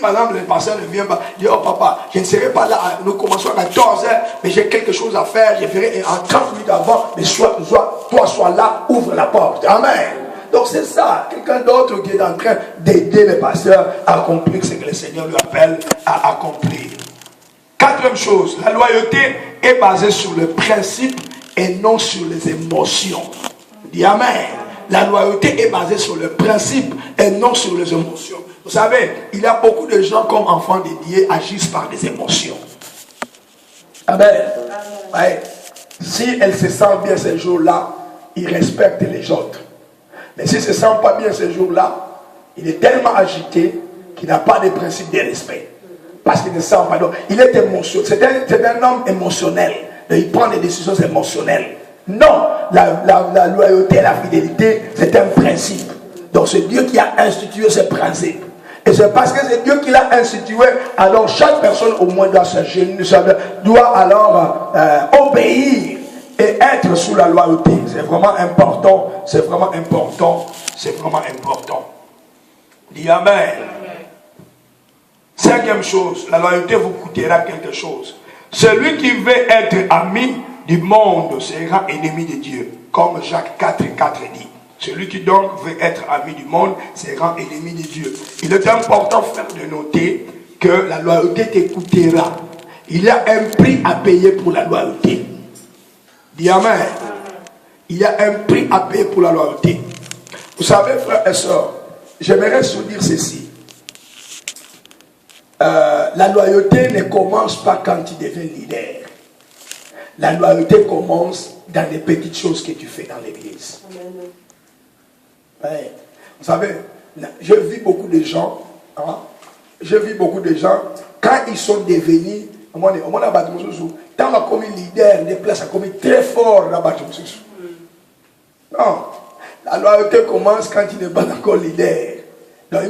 par exemple le pasteur ne vient pas, dit oh papa, je ne serai pas là, nous commençons à 14h, mais j'ai quelque chose à faire, je ferai en 30 minutes avant, mais toi sois là, ouvre la porte. Amen. Donc c'est ça, quelqu'un d'autre qui est en train d'aider le pasteur à accomplir ce que le Seigneur lui appelle à accomplir. Quatrième chose, la loyauté est basée sur le principe et non sur les émotions. Dis amen. La loyauté est basée sur le principe et non sur les émotions. Vous savez, il y a beaucoup de gens comme enfants de Dieu agissent par des émotions. Amen. Ouais. Si elle se sent bien ce jour-là, il respecte les autres. Mais s'il ne se sent pas bien ce jour-là, il est tellement agité qu'il n'a pas de principe de respect. Parce qu'il ne sent pas. Donc, il est émotionnel. C'est un homme émotionnel. Donc, il prend des décisions émotionnelles. Non, la loyauté et la fidélité, c'est un principe. Donc, c'est Dieu qui a institué ce principe. Et c'est parce que c'est Dieu qui l'a institué, alors chaque personne au moins doit se gêner, doit alors obéir et être sous la loyauté. C'est vraiment important, c'est vraiment important, c'est vraiment important. Dis amen. Cinquième chose, la loyauté vous coûtera quelque chose. Celui qui veut être ami du monde sera ennemi de Dieu, comme Jacques 4:4 dit. Celui qui donc veut être ami du monde sera ennemi de Dieu. Il est important, frère, de noter que la loyauté te coûtera. Il y a un prix à payer pour la loyauté. Dis amen. Il y a un prix à payer pour la loyauté. Vous savez, frères et sœurs, j'aimerais vous dire ceci. La loyauté ne commence pas quand tu deviens leader. La loyauté commence dans les petites choses que tu fais dans l'église. Ouais. Vous savez, je vis beaucoup de gens, quand ils sont devenus, dans comme leader, des places à commis très fort dans non, la loyauté commence quand tu n'es pas encore leader. Donc,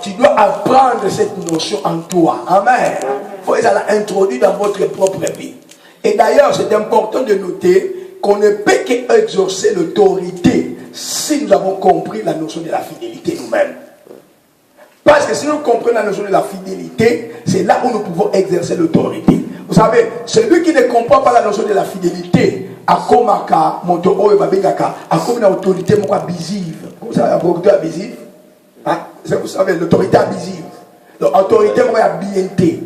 tu dois apprendre cette notion en toi. Amen. Il faut l'introduire dans votre propre vie. Et d'ailleurs, c'est important de noter qu'on ne peut qu'exercer l'autorité si nous avons compris la notion de la fidélité nous-mêmes. Parce que si nous comprenons la notion de la fidélité, c'est là où nous pouvons exercer l'autorité. Vous savez, celui qui ne comprend pas la notion de la fidélité, a comme une autorité abusive. Vous savez, l'autorité abusive? Hein? Vous savez, l'autorité abusive. L'autorité abusive.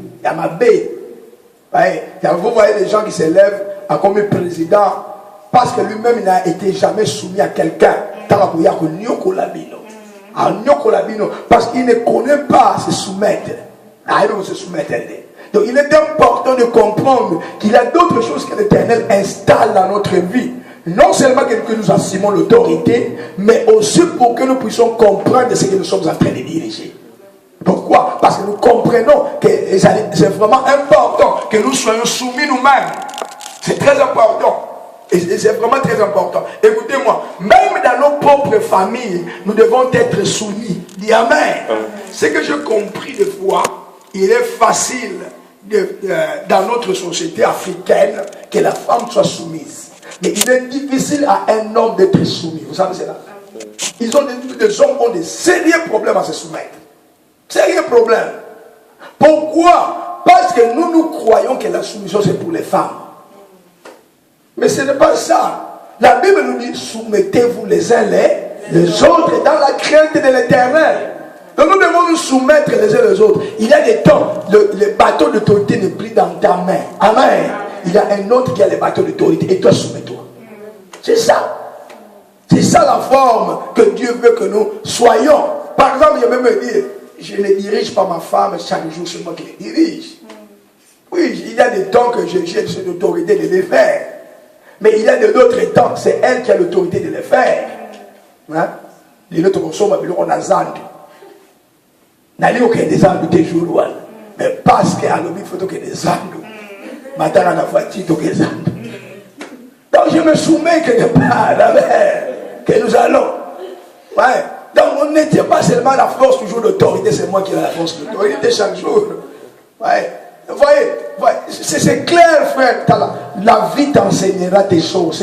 Vous voyez les gens qui s'élèvent à comme président parce que lui-même n'a été jamais soumis à quelqu'un. Parce qu'il ne connaît pas se soumettre. Donc il est important de comprendre qu'il y a d'autres choses que l'Éternel installe dans notre vie. Non seulement que nous assumons l'autorité, mais aussi pour que nous puissions comprendre ce que nous sommes en train de diriger. Pourquoi? Parce que nous comprenons que c'est vraiment important que nous soyons soumis nous-mêmes. C'est très important. Et c'est vraiment très important. Écoutez-moi, même dans nos propres familles, nous devons être soumis. Dis amen. Ce que j'ai compris de fois, il est facile dans notre société africaine que la femme soit soumise. Mais il est difficile à un homme d'être soumis. Vous savez cela? Les hommes ont de sérieux problèmes à se soumettre. Sérieux problème. Pourquoi? Parce que nous croyons que la soumission c'est pour les femmes. Mais ce n'est pas ça. La Bible nous dit soumettez-vous les uns les autres dans la crainte de l'Éternel. Donc nous devons nous soumettre les uns les autres. Il y a des temps, le bâton d'autorité n'est plus dans ta main. Amen. Il y a un autre qui a le bâton d'autorité et toi soumets-toi. C'est ça. C'est ça la forme que Dieu veut que nous soyons. Par exemple, il y a même dit, je ne dirige pas ma femme, chaque jour c'est moi qui les dirige. Oui, il y a des temps que j'ai cette autorité de les faire. Mais il y a d'autres temps, c'est elle qui a l'autorité de les faire. Hein? Les autres consomment, on a zand. N'allez aucun des zands des jours. Mais parce qu'il y a il faut que des zands. Maintenant, on a voiture, des zands. Donc je me soumets quelque part, que nous allons. Ouais. Donc on n'était pas seulement la force toujours d'autorité, c'est moi qui ai la force d'autorité chaque jour. Ouais. Vous voyez, c'est clair, frère. La vie t'enseignera ces choses,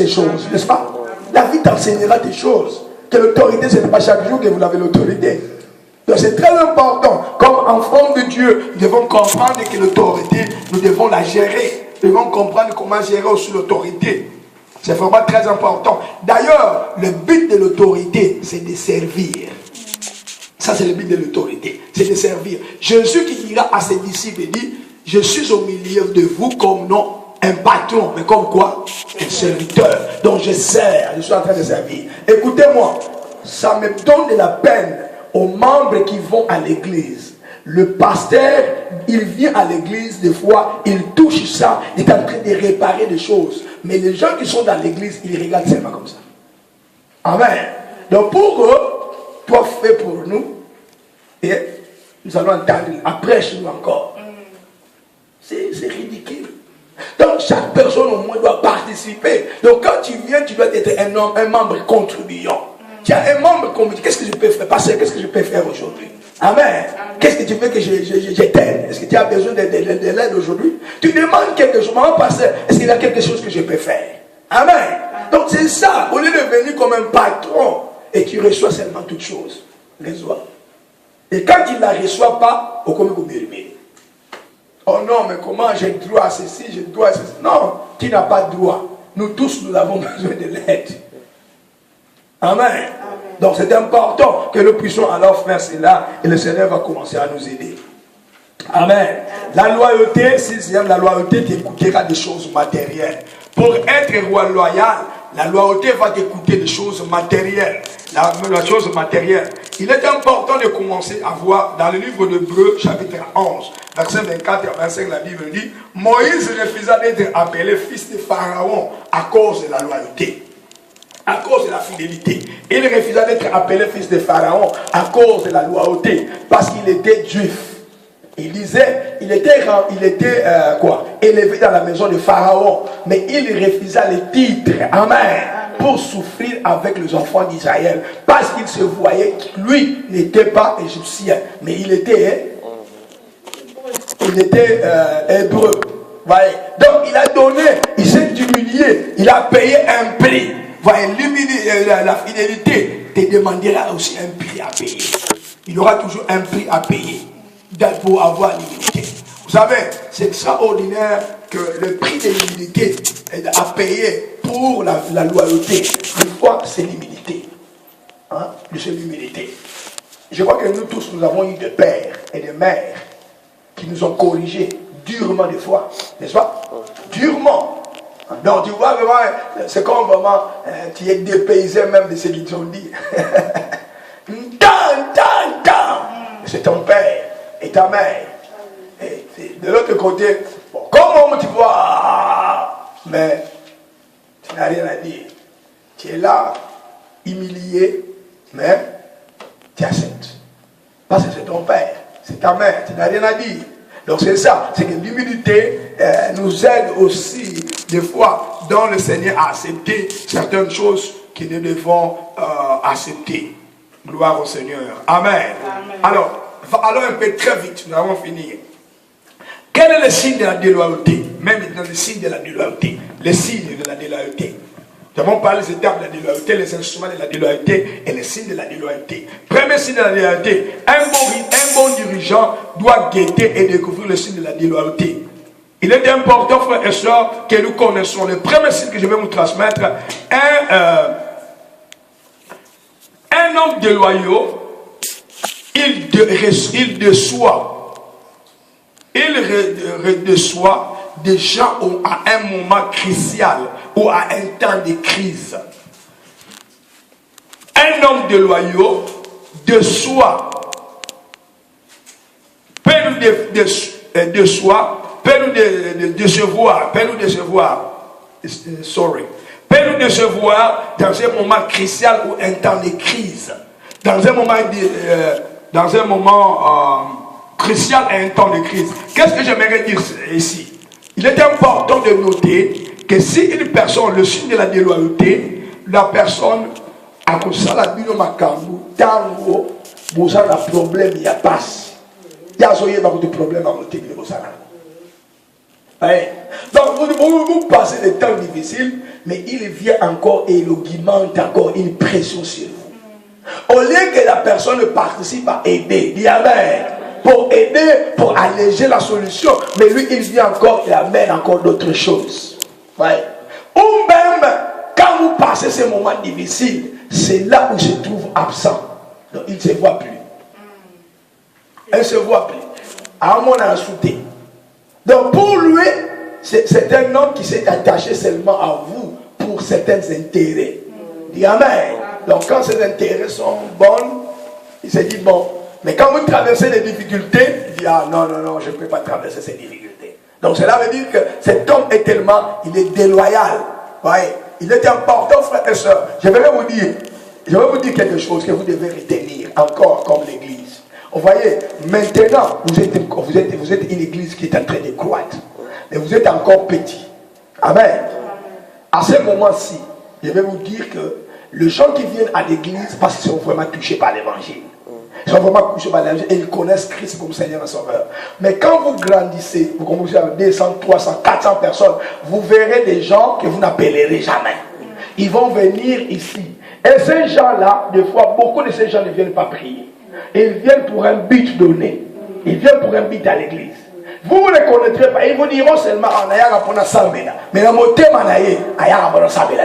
n'est-ce pas? La vie t'enseignera des choses. Que l'autorité, ce n'est pas chaque jour que vous avez l'autorité. Donc c'est très important. Comme enfants de Dieu, nous devons comprendre que l'autorité, nous devons la gérer. Nous devons comprendre comment gérer aussi l'autorité. C'est vraiment très important. D'ailleurs, le but de l'autorité, c'est de servir. Ça, c'est le but de l'autorité. C'est de servir. Jésus qui dira à ses disciples, il dit, je suis au milieu de vous comme non un patron, mais comme quoi? Un serviteur. Donc je sers, je suis en train de servir. Écoutez-moi, ça me donne de la peine aux membres qui vont à l'église. Le pasteur, il vient à l'église, des fois, il touche ça, il est en train de réparer des choses. Mais les gens qui sont dans l'église, ils regardent seulement comme ça. Amen. Donc pour eux, toi fais pour nous, et nous allons entendre après chez nous encore. C'est ridicule. Donc chaque personne au moins doit participer. Donc quand tu viens, tu dois être un membre contribuant. Tu as un membre contribuant. Qu'est-ce que je peux faire? Pasteur, qu'est-ce que je peux faire aujourd'hui? Amen. Qu'est-ce que tu veux que je t'aide? Est-ce que tu as besoin de l'aide aujourd'hui? Tu demandes quelque chose. Maman, pasteur, est-ce qu'il y a quelque chose que je peux faire? Amen. Donc c'est ça. Au lieu de venir comme un patron et tu reçois seulement toutes choses. Reçois. Et quand il ne la reçoit pas, au commun vous murmurez. Oh non, mais comment j'ai droit à ceci, j'ai droit à ceci. Non, tu n'as pas de droit. Nous tous, nous avons besoin de l'aide. Amen. Donc c'est important que nous puissions alors faire cela et le Seigneur va commencer à nous aider. Amen. La loyauté, sixième, la loyauté t'écoutera des choses matérielles. Pour être loyal, la loyauté va t'écouter des choses matérielles. La chose matérielle. Il est important de commencer à voir dans le livre d'Hébreux, chapitre 11, verset 24 et 25, la Bible dit, Moïse refusa d'être appelé fils de Pharaon à cause de la loyauté, à cause de la fidélité. Il refusa d'être appelé fils de Pharaon à cause de la loyauté, parce qu'il était juif. Il disait, il était élevé dans la maison de Pharaon, mais il refusa les titres. Amen. Pour souffrir avec les enfants d'Israël, parce qu'il se voyait que lui n'était pas égyptien, mais il était hébreu. Voyez. Donc il a donné, il s'est humilié, il a payé un prix. Voyez, la fidélité te demandera aussi un prix à payer. Il y aura toujours un prix à payer pour avoir l'humilité. Vous savez, c'est extraordinaire que le prix de l'humilité est à payer pour la loyauté. Une fois, c'est l'humilité. Hein? C'est l'humilité. Je crois que nous tous, nous avons eu des pères et des mères qui nous ont corrigés durement des fois. N'est-ce pas? Durement. Donc tu vois vraiment, c'est comme vraiment, tu es dépaysé même de ce qu'ils ont dit. C'est ton père et ta mère. Et de l'autre côté, bon, comment tu vois, mais tu n'as rien à dire. Tu es là, humilié, mais tu acceptes. Parce que c'est ton père, c'est ta mère, tu n'as rien à dire. Donc c'est ça, c'est que l'humilité nous aide aussi, des fois, dans le Seigneur à accepter certaines choses que nous devons accepter. Gloire au Seigneur. Amen. Amen. Alors, allons un peu très vite, nous allons finir. Quel est le signe de la déloyauté? Même dans le signe de la déloyauté. Le signe de la déloyauté. Nous avons parlé des étapes de la déloyauté, les instruments de la déloyauté et les signes de la déloyauté. Premier signe de la déloyauté. Un bon dirigeant doit guetter et découvrir le signe de la déloyauté. Il est important, frères et sœurs, que nous connaissons. Le premier signe que je vais vous transmettre, un homme déloyaux, il déçoit des gens à un moment crucial ou à un temps de crise. Un homme déloyaux déçoit, peut nous décevoir dans un moment crucial ou un temps de crise. Dans un moment crucial et un temps de crise. Qu'est-ce que j'aimerais dire ici? Il est important de noter que si une personne, le signe de la déloyauté, la personne a comme ça la bino makambu, tango, vous avez un problème, il y a passe. Il y a un problème à côté de vous. Donc vous passez des temps difficiles, mais il vient encore et il augmente encore une pression sur vous. Au lieu que la personne participe à aider, dit Amen. Pour aider, pour alléger la solution, mais lui, il vient encore, il amène encore d'autres choses. Ouais. Ou même, quand vous passez ces moments difficiles, c'est là où il se trouve absent. Donc, il ne se voit plus. Elle ne se voit plus. À mon insulté. Donc, pour lui, c'est un homme qui s'est attaché seulement à vous pour certains intérêts. Dis Amen. Donc, quand ces intérêts sont bons, il se dit bon. Mais quand vous traversez des difficultés, il dit ah non, non, non, je ne peux pas traverser ces difficultés. Donc, cela veut dire que cet homme est tellement, il est déloyal. Ouais. Il est important, frères et sœurs. Je vais vous dire quelque chose que vous devez retenir encore comme l'église. Vous voyez, maintenant, vous êtes une église qui est en train de croître. Mais vous êtes encore petit. Amen. À ce moment-ci, je vais vous dire que les gens qui viennent à l'église, parce qu'ils sont vraiment touchés par l'évangile. Ils sont vraiment touchés par l'évangile et ils connaissent Christ comme Seigneur et Sauveur. Mais quand vous grandissez, vous commencez avec 200, 300, 400 personnes, vous verrez des gens que vous n'appellerez jamais. Ils vont venir ici. Et ces gens-là, des fois, beaucoup de ces gens ne viennent pas prier. Ils viennent pour un but donné. Ils viennent pour un but à l'église. Vous ne les connaîtrez pas. Ils vous diront seulement en ayant pour Sambela. Mais dans mon thème en ayant pour Sambela.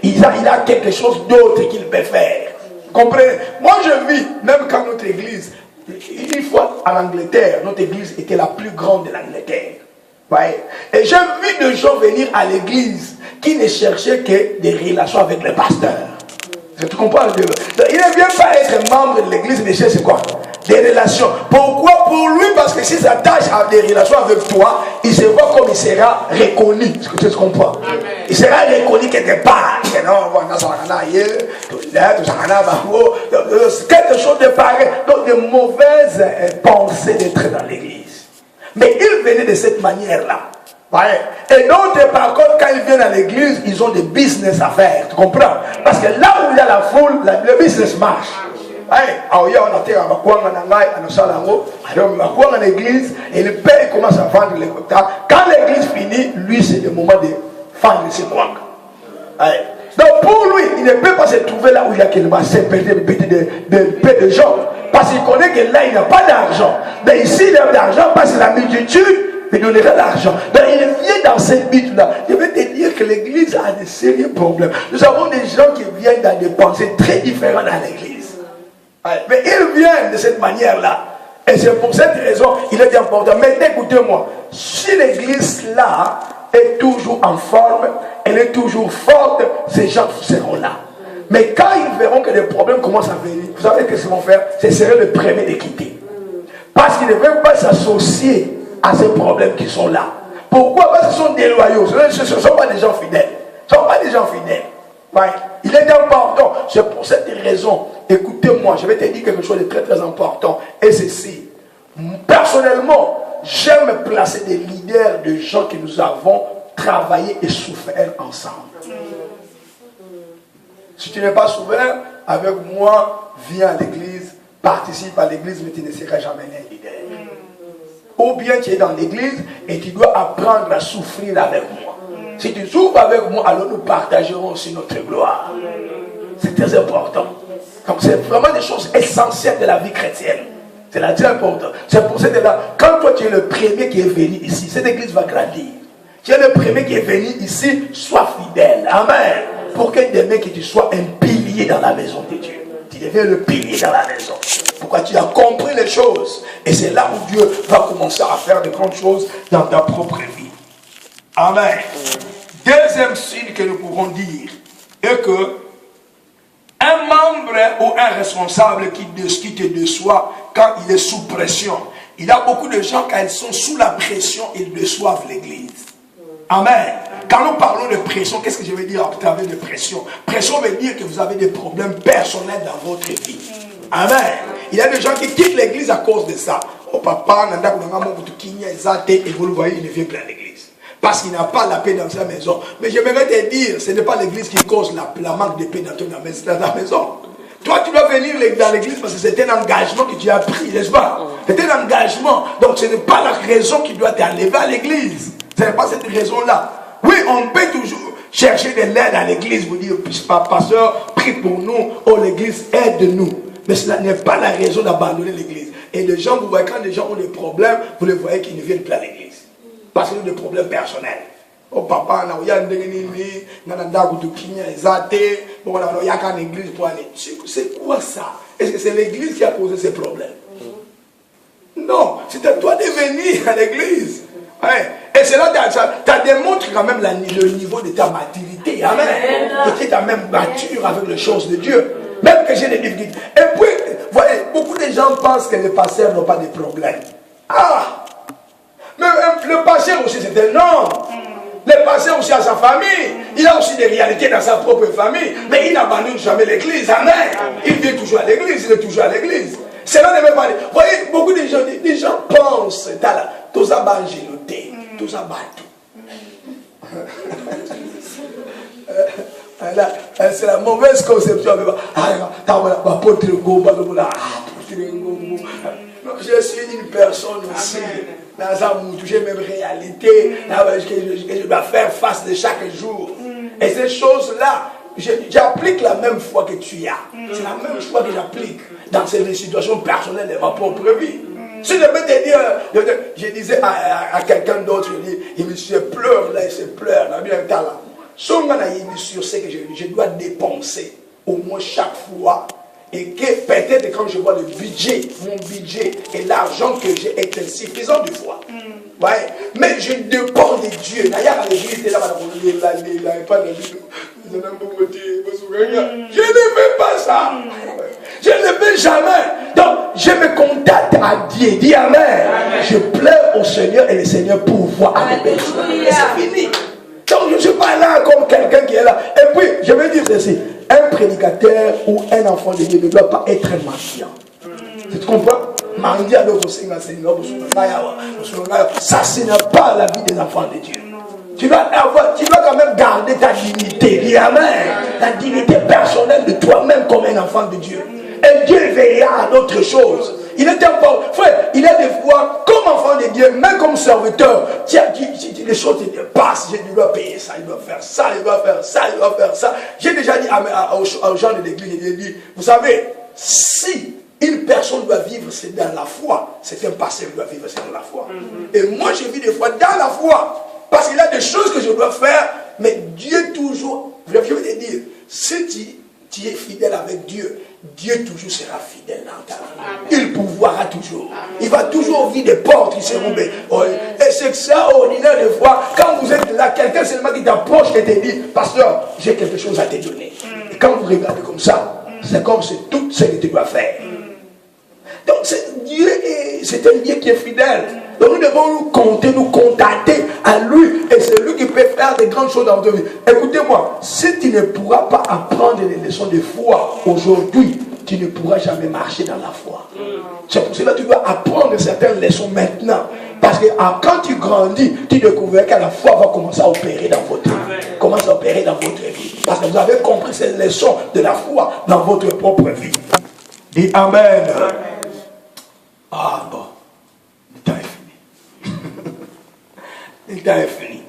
Il a quelque chose d'autre qu'il peut faire. Comprenez? Moi je vis, même quand notre église, une fois en Angleterre, notre église était la plus grande de l'Angleterre. Ouais. Et j'ai vu des gens venir à l'église qui ne cherchaient que des relations avec le pasteur. Tu comprends? Donc, il ne vient pas être membre de l'église, mais c'est quoi? Des relations. Pourquoi? Pour lui, parce que s'il s'attache à des relations avec toi, il se voit comme il sera reconnu. Est-ce que tu comprends? Amen. Il sera reconnu quelque part. Quelque chose de pareil. Donc de mauvaises pensées d'être dans l'église. Mais ils venaient de cette manière-là. Ouais. Et d'autres, par contre, quand ils viennent à l'église, ils ont des business à faire. Tu comprends? Parce que là où il y a la foule, le business marche. On a l'église et le père commence à vendre les quotas. Quand l'église finit, lui c'est le moment de vendre ses quotas. Donc pour lui, il ne peut pas se trouver là où il y a de gens. Parce qu'il connaît que là il n'a pas d'argent. Mais ici il a de l'argent parce que la multitude lui donnera l'argent. Donc il vient dans cette but-là. Je vais te dire que l'église a de sérieux problèmes. Nous avons des gens qui viennent dans des pensées très différentes dans l'église. Mais ils viennent de cette manière-là. Et c'est pour cette raison qu'il est important. Mais écoutez-moi, si l'église-là est toujours en forme, elle est toujours forte, ces gens seront là. Mais quand ils verront que les problèmes commencent à venir, vous savez ce qu'ils vont faire? Ce serait le premier de quitter. Parce qu'ils ne veulent pas s'associer à ces problèmes qui sont là. Pourquoi? Parce qu'ils sont déloyaux. Ce ne sont pas des gens fidèles. Ce ne sont pas des gens fidèles. Ouais. Il est important. C'est pour cette raison. Écoutez-moi, je vais te dire quelque chose de très très important. Et ceci. Personnellement, j'aime placer des leaders, de gens que nous avons travaillé et souffert ensemble. Si tu n'es pas souffert, avec moi, viens à l'église, participe à l'église, mais tu ne seras jamais un leader. Ou bien tu es dans l'église et tu dois apprendre à souffrir avec moi. Si tu souffres avec moi, alors nous partagerons aussi notre gloire. C'est très important. Donc c'est vraiment des choses essentielles de la vie chrétienne. C'est la très important. C'est pour ça que là, quand toi tu es le premier qui est venu ici, cette église va grandir. Tu es le premier qui est venu ici, sois fidèle. Amen. Pour que demain que tu sois un pilier dans la maison de Dieu. Tu deviens le pilier dans la maison. Pourquoi tu as compris les choses. Et c'est là où Dieu va commencer à faire de grandes choses dans ta propre vie. Amen. Deuxième signe que nous pouvons dire est que un membre ou un responsable qui te déçoit quand il est sous pression. Il y a beaucoup de gens, quand ils sont sous la pression, ils déçoivent l'église. Amen. Quand nous parlons de pression, qu'est-ce que je veux dire à travers de pression? Pression veut dire que vous avez des problèmes personnels dans votre vie. Amen. Il y a des gens qui quittent l'église à cause de ça. Oh papa, et vous le voyez, il ne vient plus à l'église. Parce qu'il n'a pas la paix dans sa maison. Mais j'aimerais te dire, ce n'est pas l'église qui cause la manque de paix dans ta maison. Toi, tu dois venir dans l'église parce que c'est un engagement que tu as pris, n'est-ce pas? C'est un engagement. Donc ce n'est pas la raison qui doit t'enlever à l'église. Ce n'est pas cette raison-là. Oui, on peut toujours chercher de l'aide à l'église, vous dire, pasteur, prie pour nous, oh l'église aide-nous. Mais cela n'est pas la raison d'abandonner l'église. Et les gens, vous voyez, quand les gens ont des problèmes, vous les voyez qu'ils ne viennent plus à l'église. Parce qu'ils ont des problèmes personnels. Oh papa, il y a une église pour aller. C'est quoi ça? Est-ce que c'est l'église qui a causé ces problèmes? Non, c'est à toi de venir à l'église. Ouais. Et cela ça démontre quand même le niveau de ta maturité. Amen. Et tu es quand même mature avec les choses de Dieu. Même que j'ai des difficultés. Et puis, voyez, beaucoup de gens pensent que les pasteurs n'ont pas de problèmes. Ah! Mais le pasteur aussi, c'est un homme. Le pasteur aussi a sa famille. Il a aussi des réalités dans sa propre famille. Mais il n'abandonne jamais l'église. Amen. Il vient toujours à l'église. Il est toujours à l'église. Cela ne veut pas dire. Vous voyez, beaucoup de gens pensent. Tous à bangeloté. Tous à bateau. C'est la mauvaise conception. Je suis une personne aussi. J'ai mes réalités que je dois faire face de chaque jour. Et ces choses-là, j'applique la même foi que tu as. C'est la même foi que j'applique dans ces situations personnelles de ma propre vie. Si je peux te dire, je disais à quelqu'un d'autre, il me se pleure là, il se pleure. C'est que je dois dépenser au moins chaque fois. Et que peut-être quand je vois le budget, mon budget et l'argent que j'ai est insuffisant du fois. Ouais. Mais je dépends de Dieu. Je ne fais pas ça. Je ne le fais jamais. Donc, je me contacte à Dieu. Dis Amen. Je pleure au Seigneur et le Seigneur pourvoit à mes besoins. Et c'est fini. Donc, je ne suis pas là comme quelqu'un qui est là. Et puis, je vais dire ceci. Un prédicateur ou un enfant de Dieu ne doit pas être mendiant. Tu comprends? Ça, ce n'est pas la vie des enfants de Dieu. Tu dois quand même garder ta dignité. Dis Amen. Ta dignité personnelle de toi-même comme un enfant de Dieu. Et Dieu veillera à d'autres choses. Il est important. Frère, il y a des fois, comme enfant de Dieu, même comme serviteur, les choses te dépassent. Je dois payer ça, il doit faire ça, il doit faire ça, il doit faire ça. J'ai déjà dit aux gens de l'église, j'ai dit, vous savez, si une personne doit vivre, c'est dans la foi. C'est un pasteur qui doit vivre, c'est dans la foi. Et moi, je vis des fois dans la foi. Parce qu'il y a des choses que je dois faire, mais Dieu toujours, je veux te dire, si tu es fidèle avec Dieu, Dieu toujours sera fidèle dans ta vie. Il pouvoira toujours. Il va toujours ouvrir des portes qui seront belles. Et c'est ça, ordinaire des fois, quand vous êtes là, quelqu'un seulement qui t'approche et te dit, pasteur, j'ai quelque chose à te donner. Et quand vous regardez comme ça, c'est comme c'est tout ce que tu dois faire. Donc Dieu, c'est un Dieu qui est fidèle. Donc nous devons nous compter, nous contacter à lui. Et c'est lui qui peut faire des grandes choses dans notre vie. Écoutez-moi, si tu ne pourras pas apprendre les leçons de foi aujourd'hui, tu ne pourras jamais marcher dans la foi. C'est pour cela que tu dois apprendre certaines leçons maintenant. Parce que quand tu grandis, tu découvres que la foi va commencer à opérer dans votre vie. Commence à opérer dans votre vie. Parce que vous avez compris ces leçons de la foi dans votre propre vie. Dis Amen. Ah bon, le temps est fini. Le temps est fini.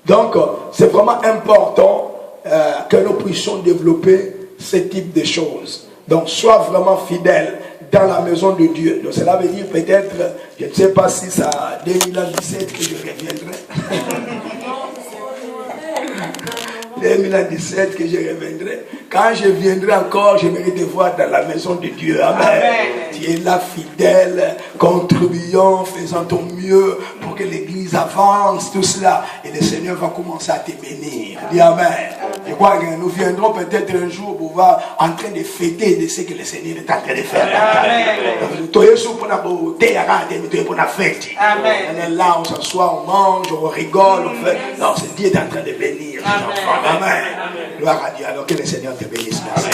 Donc, c'est vraiment important que nous puissions développer ce type de choses. Donc, sois vraiment fidèle dans la maison de Dieu. Donc, cela veut dire peut-être, je ne sais pas si c'est en 2017 que je reviendrai. 2017 que je reviendrai. Quand je viendrai encore, je vais te voir dans la maison de Dieu. Amen. Amen. Tu es là fidèle, contribuant, faisant ton mieux pour que l'église avance, tout cela. Et le Seigneur va commencer à te bénir. Dis Amen. Je crois que nous viendrons peut-être un jour pour voir en train de fêter de ce que le Seigneur est en train de faire. Amen. Là, on s'assoit, on mange, on rigole, on fait. Non, c'est Dieu est en train de bénir. Amen. Amen. Gloire à Dieu. Alors que le Seigneur te bénisse. Merci.